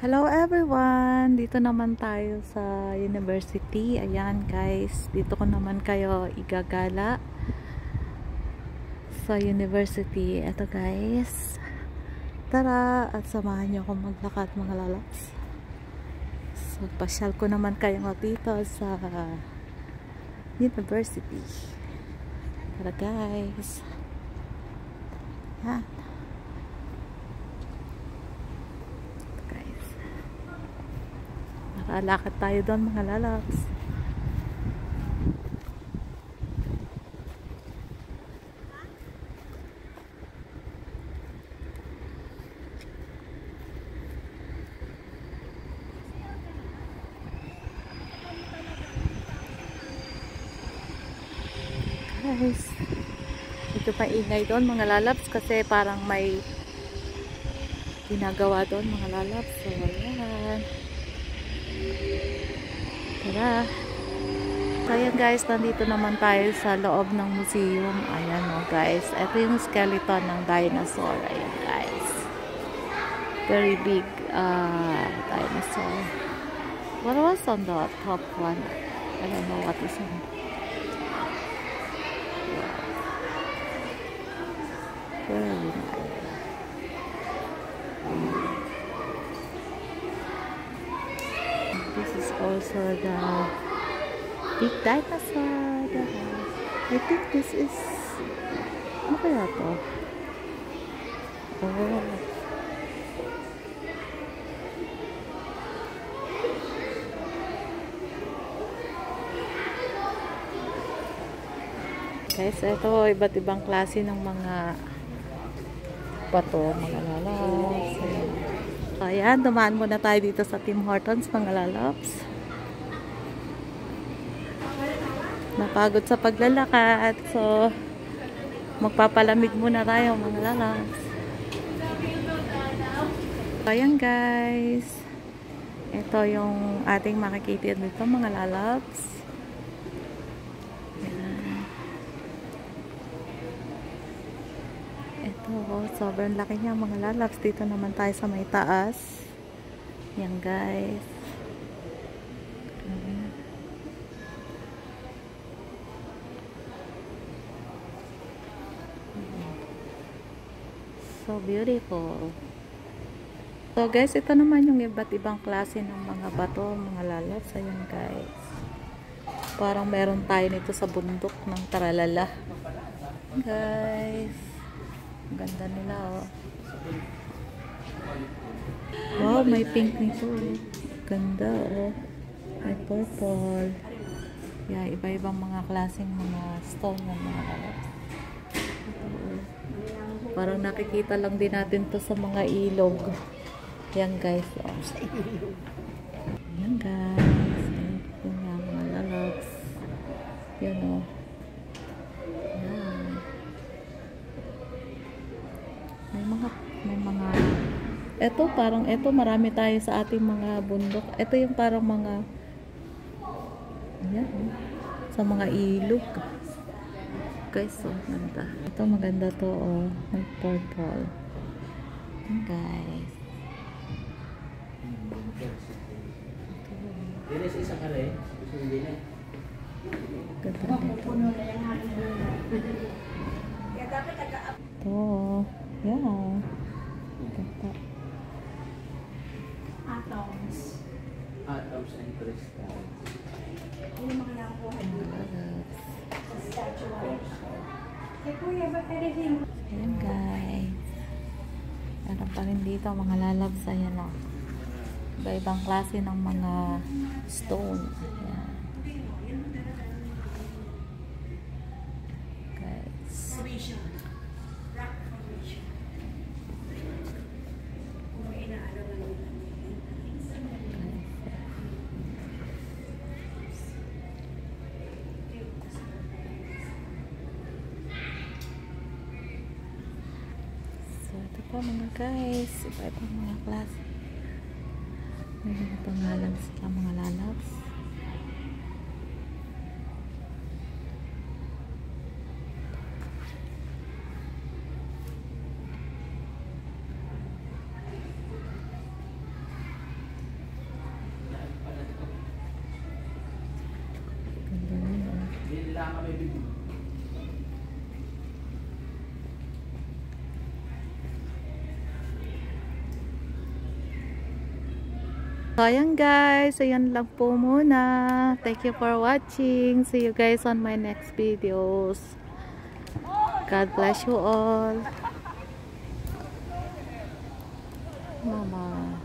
Hello everyone! Dito naman tayo sa university. Ayan guys, dito ko naman kayo igagala sa university. Eto guys, tara at samahan niyo akong maglakad mga lalaks. So, pasyal ko naman kayo dito sa university. Tara guys. Yan. Lakad tayo doon mga lalabs. Guys, ito pa ingay doon mga lalabs kasi parang may ginagawa doon mga lalabs. So ayan. Tara. So ayan guys, nandito naman tayo sa loob ng museum. Ayan o guys, ito yung skeleton ng dinosaur. Ayan guys, very big dinosaur. What was on the top one? I don't know what is on. Very nice. This is also the big dinosaur. I think this is, ano kaya to? Oh. Guys, ito iba't ibang klase ng mga bato, mga lalabs. Ayan, dumaan muna tayo dito sa Tim Hortons, mga lalabs. Napagod sa paglalakad, so magpapalamig muna tayo, mga lalabs. Ayan guys, ito yung ating makikita dito, mga lalabs. Ito, sobrang laki niya mga lalabs. Dito naman tayo sa may taas. Yan guys. So beautiful. So guys, ito naman yung iba't ibang klase ng mga bato, mga lalabs. Ayan guys. Parang meron tayo nito sa bundok ng Taralala. Guys. Ang ganda nila oh. Wow, may pink nito. Ganda oh. May purple. Yeah, iba-ibang mga klaseng mga stone ng mga lalabs. Parang nakikita lang din natin to sa mga ilog. Yan guys oh. Yan guys. Yan nga mga lalabs. Yan oh. May mga eto parang eto marami tayo sa ating mga bundok. Ito yung parang mga ayan, sa mga ilog. Guys, so ganda. Ito maganda to oh, may purple. Ayan, guys. Dili sa isa kare, gusto ni dili. Ganda nito. Ito. Yeah. Ganda. Atoms and crystals. Ayan guys. Meron pa rin dito mga lalabs. Ayan o. Iba-ibang klase ng mga stone. Ayan. Guys. Ito pa mga guys, iba-ibang mga klase. May mga pangalan sila mga lalabs. So, ayan guys. Ayan lang po muna. Thank you for watching. See you guys on my next videos. God bless you all. Mama.